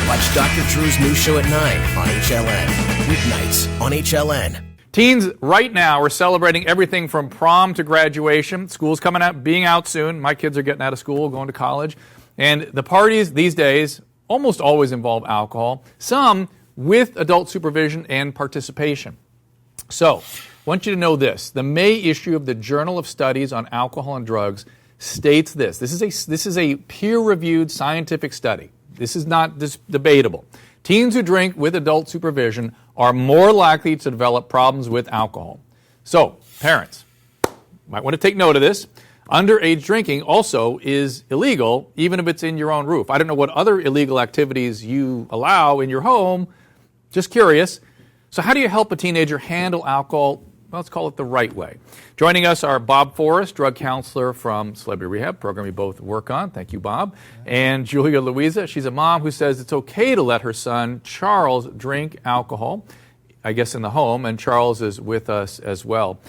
Watch Dr. Drew's new show at 9 on HLN. Weeknights on HLN. Teens right now are celebrating everything from prom to graduation. School's coming out, being out soon. My kids are getting out of school, going to college. And the parties these days almost always involve alcohol, some with adult supervision and participation. So, I want you to know this. The May issue of the Journal of Studies on Alcohol and Drugs states this. This is a peer-reviewed scientific study. This is not debatable. Teens who drink with adult supervision are more likely to develop problems with alcohol. So, parents, might want to take note of this. Underage drinking also is illegal, even if it's in your own roof. I don't know what other illegal activities you allow in your home. Just curious. So how do you help a teenager handle alcohol? Well, let's call it the right way. Joining us are Bob Forrest, drug counselor from Celebrity Rehab, program we both work on. Thank you, Bob. And Julia Louisa. She's a mom who says it's okay to let her son, Charles, drink alcohol, I guess in the home, and Charles is with us as well.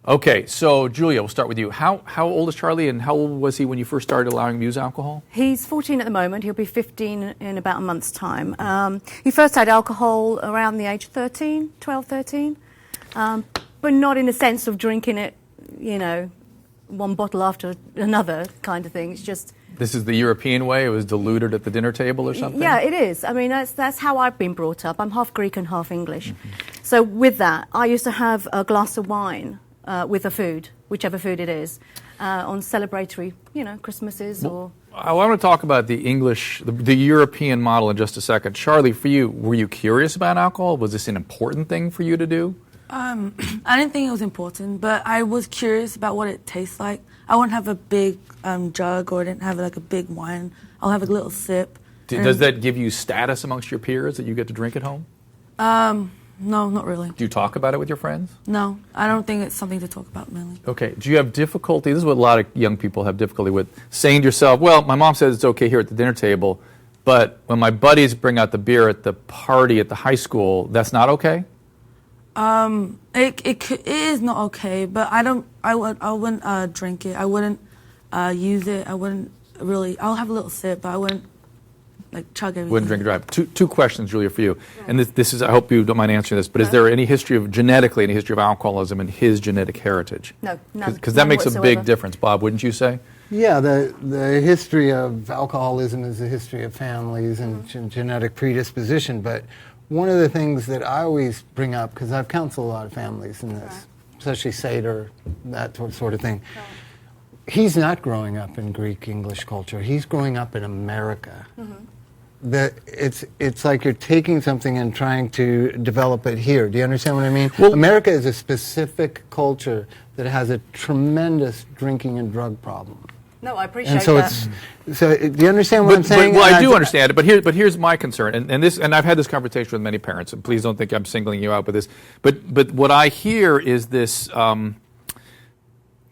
Okay, so Julia, we'll start with you. How old is Charlie, and how old was he when you first started allowing him to use alcohol? He's 14 at the moment. He'll be 15 in about a month's time. He first had alcohol around the age of 12, 13, but not in the sense of drinking it, one bottle after another kind of thing. It's just... This is the European way? It was diluted at the dinner table or something? Yeah, it is. I mean, that's how I've been brought up. I'm half Greek and half English. Mm-hmm. So with that, I used to have a glass of wine with the food, whichever food it is, on celebratory, Christmases or... I want to talk about the English, the European model in just a second. Charlie, for you, were you curious about alcohol? Was this an important thing for you to do? I didn't think it was important, but I was curious about what it tastes like. I wouldn't have a big jug, or I didn't have like a big wine. I'll have a little sip. Does that give you status amongst your peers that you get to drink at home? No, not really. Do you talk about it with your friends? No, I don't think it's something to talk about mainly. Okay. Do you have difficulty, this is what a lot of young people have difficulty with, saying to yourself, well, my mom says it's okay here at the dinner table, but when my buddies bring out the beer at the party at the high school, that's not okay? It is not okay, but I wouldn't drink it. I wouldn't use it. I wouldn't really. I'll have a little sip, but I wouldn't chug everything. Wouldn't drink and drive. Two questions, Julia, for you. And this is, I hope you don't mind answering this, but is there any history of alcoholism in his genetic heritage? No, none. Because that makes whatsoever. a big difference, Bob, wouldn't you say? Yeah, the history of alcoholism is a history of families and genetic predisposition, but one of the things that I always bring up, because I've counseled a lot of families in this, especially Seder, that sort of thing, he's not growing up in Greek English culture. He's growing up in America. Mm-hmm. It's like you're taking something and trying to develop it here. Do you understand what I mean? Well, America is a specific culture that has a tremendous drinking and drug problem. No, I appreciate and so that. So do you understand what I'm saying? Well, I do understand it, but here's my concern, and I've had this conversation with many parents, and please don't think I'm singling you out with this, but what I hear is this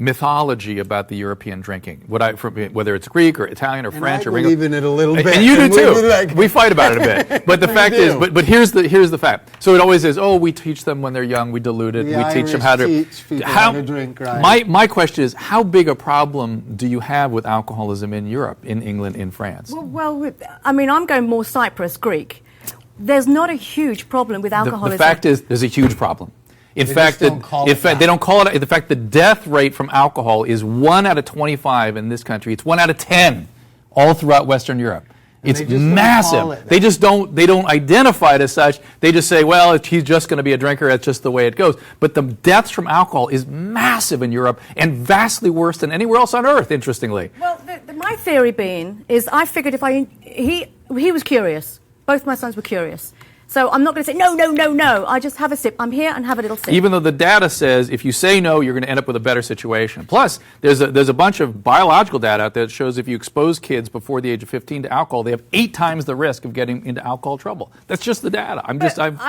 mythology about the European drinking, whether it's Greek or Italian or French or believe in it a little bit, and you do too. We fight about it a bit, but the fact is, but here's the fact. So it always is. Oh, we teach them when they're young. We dilute it. We teach them how to drink. Right. My question is, how big a problem do you have with alcoholism in Europe, in England, in France? Well, I mean, I'm going more Cyprus, Greek. There's not a huge problem with alcoholism. The fact is, there's a huge problem. In fact, they don't call it. In fact, the death rate from alcohol is 1 out of 25 in this country. It's 1 out of 10 all throughout Western Europe. It's massive. They just don't identify it as such. They just say, well, he's just going to be a drinker. That's just the way it goes. But the deaths from alcohol is massive in Europe and vastly worse than anywhere else on earth, interestingly. Well, my theory being is I figured he was curious. Both my sons were curious. So I'm not going to say, no. I just have a sip. I'm here and have a little sip. Even though the data says if you say no, you're going to end up with a better situation. Plus, there's a bunch of biological data out there that shows if you expose kids before the age of 15 to alcohol, they have 8 times the risk of getting into alcohol trouble. That's just the data.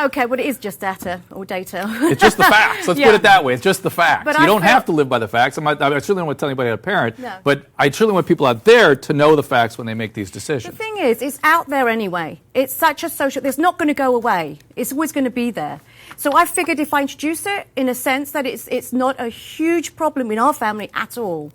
Okay, well, it is just data or data. It's just the facts. Let's put it that way. It's just the facts. But you don't have to live by the facts. I certainly don't want to tell anybody how to parent, but I certainly want people out there to know the facts when they make these decisions. The thing is, it's out there anyway. It's such a social... It's not going to go away. It's always going to be there. So I figured if I introduce it in a sense that it's not a huge problem in our family at all.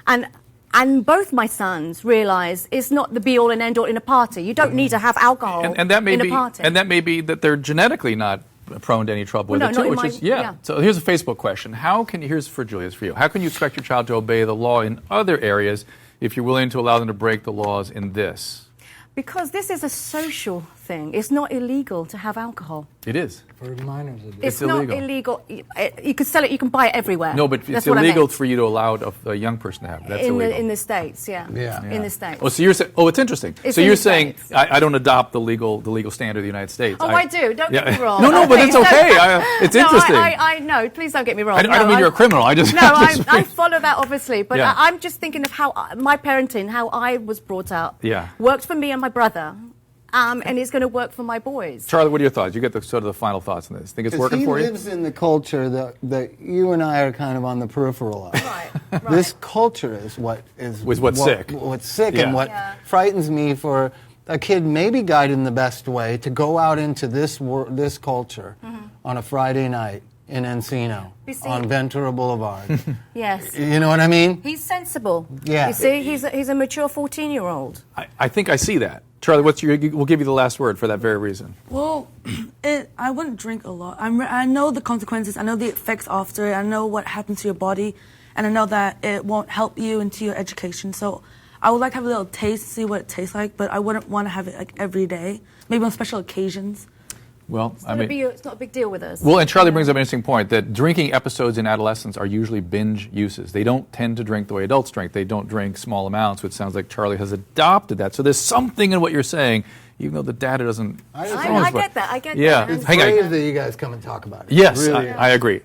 And And both my sons realise it's not the be-all and end-all in a party. You don't need to have alcohol and that may in be, a party. and that may be that they're genetically not prone to any trouble Well, with no, it too. not in Which my- is yeah. So here's a Facebook question: here's for Julius, for you. How can you expect your child to obey the law in other areas if you're willing to allow them to break the laws in this? Because this is a social thing. It's not illegal to have alcohol. It is. For minors, it is. It's illegal. not illegal. You can sell it. You can buy it everywhere. No, but That's it's what I illegal meant. for you to allow a young person to have it. That's illegal. In the States, yeah. Yeah. In the States. Oh, so you're saying? Oh, it's interesting. It's so in you're the saying States. I don't adopt the legal standard of the United States. Oh, I do. Don't get me wrong. No, but it's Please okay. don't- It's No, interesting. No, please don't get me wrong. I don't mean you're a criminal. I just No, I follow that obviously, but Yeah. I'm just thinking of how my parenting, how I was brought up, Yeah. worked for me and my brother, and it's going to work for my boys. Charlie, what are your thoughts? You get the sort of the final thoughts on this. Think it's working for he you? lives in the culture that you and I are kind of on the peripheral of. Right, right. This culture is what's sick. What's sick Yeah. and what Yeah. frightens me for a kid maybe guided in the best way to go out into this culture on a Friday night in Encino You see- on Ventura Boulevard. Yes. You know what I mean? He's sensible. Yeah. You see, he's a mature 14-year-old. I think I see that. Charlie, we'll give you the last word for that very reason. Well, I wouldn't drink a lot. I know the consequences. I know the effects after it. I know what happens to your body, and I know that it won't help you into your education. So I would like to have a little taste, see what it tastes like, but I wouldn't want to have it like every day. Maybe on special occasions. Well, It's not a big deal with us. well, and Charlie brings up an interesting point that drinking episodes in adolescence are usually binge uses. They don't tend to drink the way adults drink. They don't drink small amounts, which sounds like Charlie has adopted that. So there's something in what you're saying, even though the data doesn't. I get that. I get Yeah. that. Hang on. Brave that you guys come and talk about it. Yes, Really I agree.